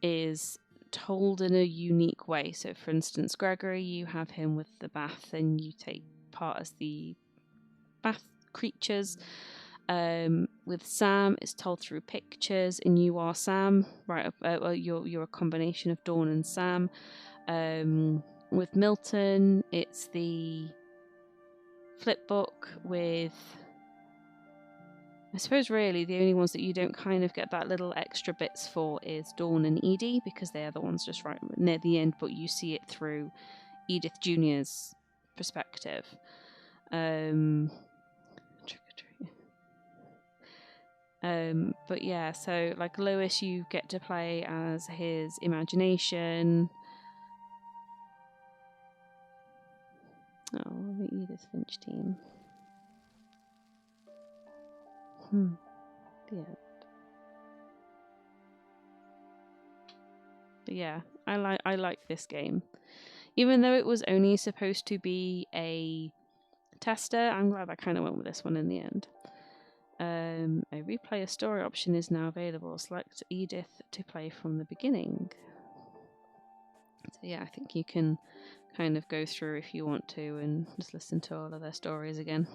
is told in a unique way. So for instance, Gregory, you have him with the bath and you take part as the bath creatures. With Sam, it's told through pictures and you are Sam, right? Well, you're a combination of Dawn and Sam. With Milton, it's the flip book. With, I suppose really the only ones that you don't kind of get that little extra bits for is Dawn and Edie, because they're the ones just right near the end, but you see it through Edith Jr.'s perspective. But yeah, so like Lewis, you get to play as his imagination. Oh, the Edith Finch team. Yeah. But yeah, I like this game. Even though it was only supposed to be a tester, I'm glad I kind of went with this one in the end. A replay a story option is now available. Select Edith to play from the beginning. So yeah, I think you can kind of go through if you want to and just listen to all of their stories again.